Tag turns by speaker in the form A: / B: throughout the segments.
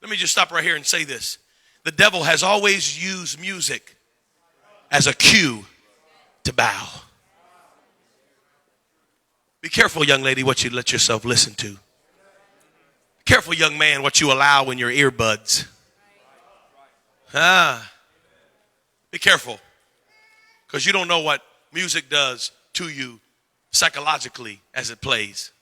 A: Let me just stop right here and say this. The devil has always used music as a cue to bow. Be careful, young lady, what you let yourself listen to. Careful, young man, what you allow in your earbuds. Be careful, because you don't know what music does to you psychologically as it plays.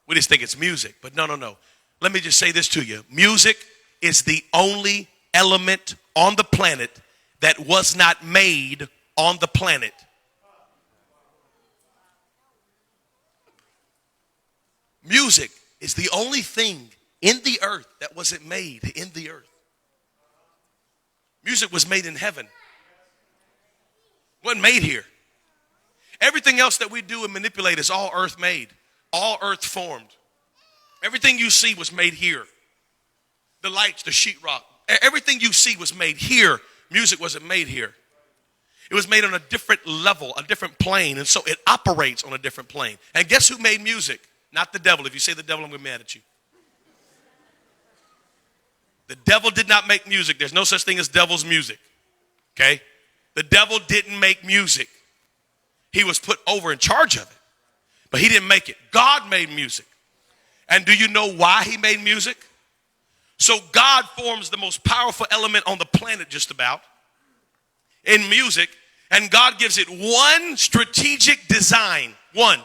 A: We just think it's music, but no. Let me just say this to you. Music is the only element on the planet that was not made on the planet. Music is the only thing in the earth that wasn't made in the earth. Music was made in heaven. It wasn't made here. Everything else that we do and manipulate is all earth made, all earth formed. Everything you see was made here. The lights, the sheetrock, everything you see was made here. Music wasn't made here. It was made on a different level, a different plane, and so it operates on a different plane. And guess who made music? Not the devil. If you say the devil, I'm going to be mad at you. The devil did not make music. There's no such thing as devil's music. Okay? The devil didn't make music. He was put over in charge of it. But he didn't make it. God made music. And do you know why he made music? So God forms the most powerful element on the planet just about in music. And God gives it one strategic design. One.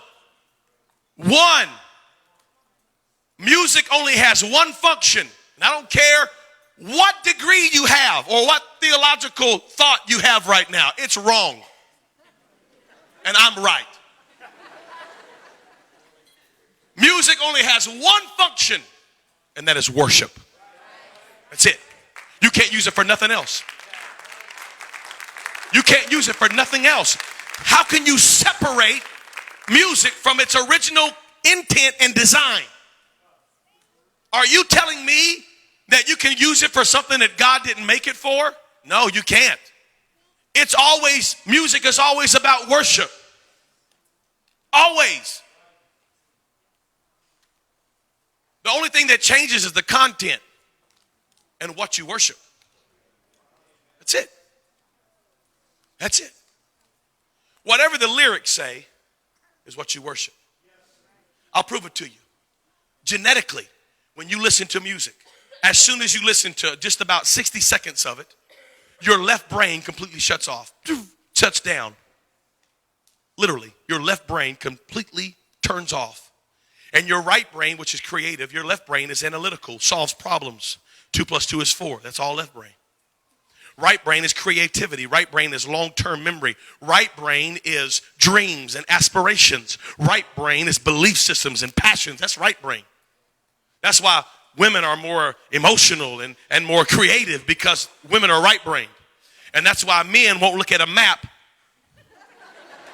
A: Music only has one function. And I don't care what degree you have or what theological thought you have right now. It's wrong. And I'm right. Music only has one function, and that is worship. That's it. You can't use it for nothing else. You can't use it for nothing else. How can you separate music from its original intent and design? Are you telling me that you can use it for something that God didn't make it for? No, you can't. Music is always about worship. Always. The only thing that changes is the content and what you worship. That's it. That's it. Whatever the lyrics say is what you worship. I'll prove it to you. Genetically, when you listen to music, as soon as you listen to just about 60 seconds of it, your left brain completely shuts off, shuts down. Literally, your left brain completely turns off. And your right brain, which is creative, your left brain is analytical, solves problems. 2 + 2 is 4. That's all left brain. Right brain is creativity. Right brain is long-term memory. Right brain is dreams and aspirations. Right brain is belief systems and passions. That's right brain. That's why women are more emotional and more creative, because women are right brain. And that's why men won't look at a map,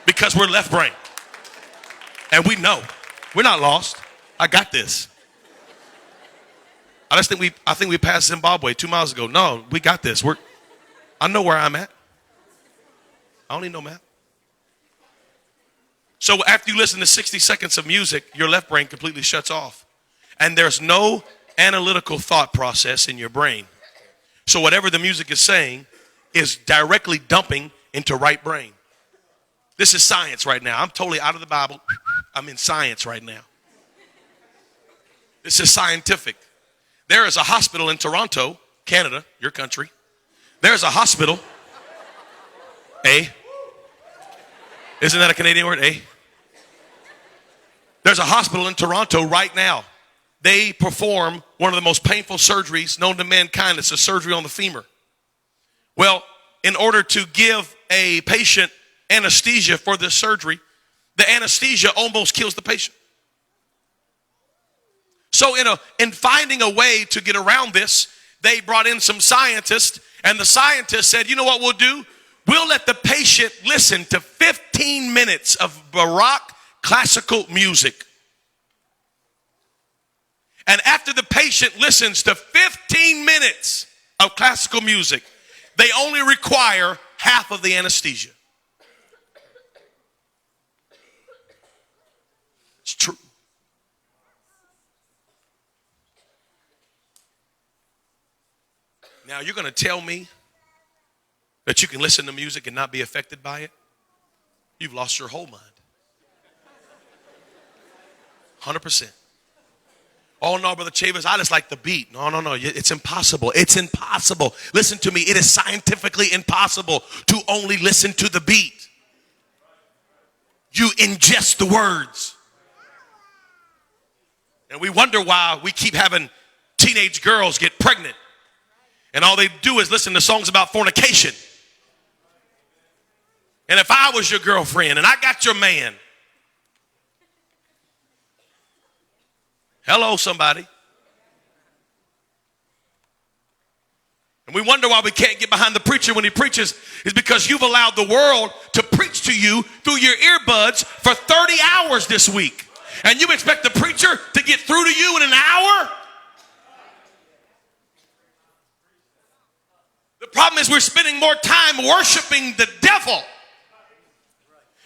A: because we're left brain. And we know. We're not lost. I got this. I think we passed Zimbabwe 2 miles ago. No, we got this. I know where I'm at. I don't need no map. So after you listen to 60 seconds of music, your left brain completely shuts off. And there's no analytical thought process in your brain. So whatever the music is saying is directly dumping into right brain. This is science right now. I'm totally out of the Bible. I'm in science right now. This is scientific. There is a hospital in Toronto, Canada, your country. There's a hospital. Isn't that a Canadian word? There's a hospital in Toronto right now. They perform one of the most painful surgeries known to mankind. It's a surgery on the femur. Well, in order to give a patient anesthesia for this surgery, the anesthesia almost kills the patient. So in finding a way to get around this, they brought in some scientists, and the scientists said, you know what we'll do? We'll let the patient listen to 15 minutes of Baroque classical music. And after the patient listens to 15 minutes of classical music, they only require half of the anesthesia. It's true. Now, you're going to tell me that you can listen to music and not be affected by it? You've lost your whole mind. 100%. Oh, no, Brother Chavis, I just like the beat. No. It's impossible. It's impossible. Listen to me. It is scientifically impossible to only listen to the beat. You ingest the words. And we wonder why we keep having teenage girls get pregnant. And all they do is listen to songs about fornication. And if I was your girlfriend and I got your man, hello, somebody. And we wonder why we can't get behind the preacher when he preaches is because you've allowed the world to preach to you through your earbuds for 30 hours this week. And you expect the preacher to get through to you in an hour? The problem is we're spending more time worshiping the devil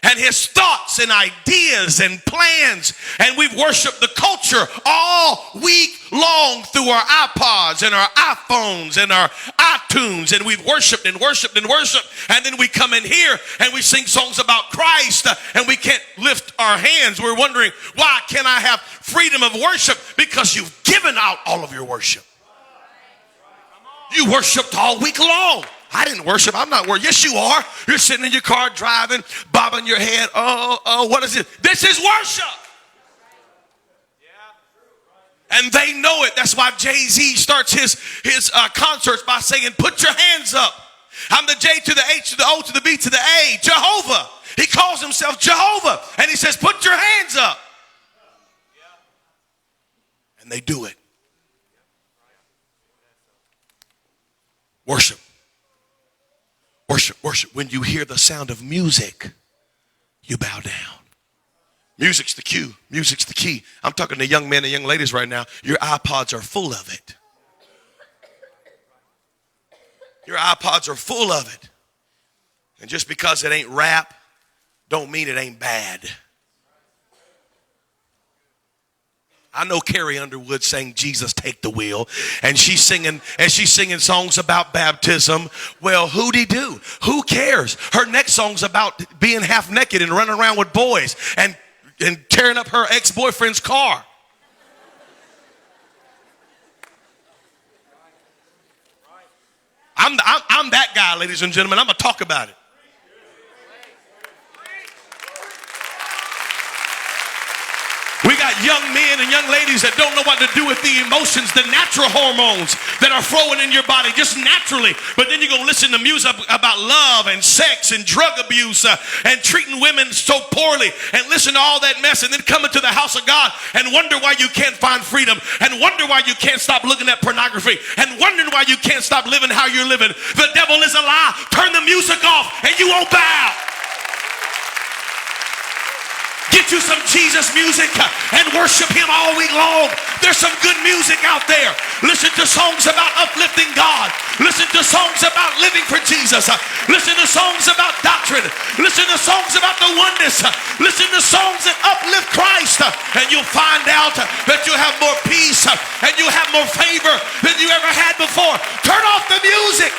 A: and his thoughts and ideas and plans. And we've worshiped the culture all week long through our iPods and our iPhones and our iTunes. And we've worshiped and worshiped and worshiped. And then we come in here and we sing songs about Christ and we can't lift our hands. We're wondering, why can't I have freedom of worship? Because you've given out all of your worship. You worshiped all week long. I didn't worship. I'm not worshiping. Yes, you are. You're sitting in your car driving, bobbing your head. Oh, what is it? This is worship. And they know it. That's why Jay-Z starts his concerts by saying, put your hands up. I'm the J to the H to the O to the B to the A. Jehovah. He calls himself Jehovah. And he says, put your hands up. And they do it. Worship. Worship, worship. When you hear the sound of music, you bow down. Music's the cue. Music's the key. I'm talking to young men and young ladies right now. Your iPods are full of it. Your iPods are full of it. And just because it ain't rap, don't mean it ain't bad. I know Carrie Underwood sang Jesus Take the Wheel, and she's singing songs about baptism. Well, who'd he do? Who cares? Her next song's about being half naked and running around with boys and tearing up her ex-boyfriend's car. I'm that guy, ladies and gentlemen. I'm going to talk about it. We got young men and young ladies that don't know what to do with the emotions, the natural hormones that are flowing in your body just naturally. But then you're going to listen to music about love and sex and drug abuse and treating women so poorly and listen to all that mess and then come into the house of God and wonder why you can't find freedom and wonder why you can't stop looking at pornography and wondering why you can't stop living how you're living. The devil is a lie. Turn the music off and you won't bow. Get you some Jesus music and worship him all week long. There's some good music out there. Listen to songs about uplifting God. Listen to songs about living for Jesus. Listen to songs about doctrine. Listen to songs about the oneness. Listen to songs that uplift Christ. And you'll find out that you'll have more peace and you'll have more favor than you ever had before. Turn off the music.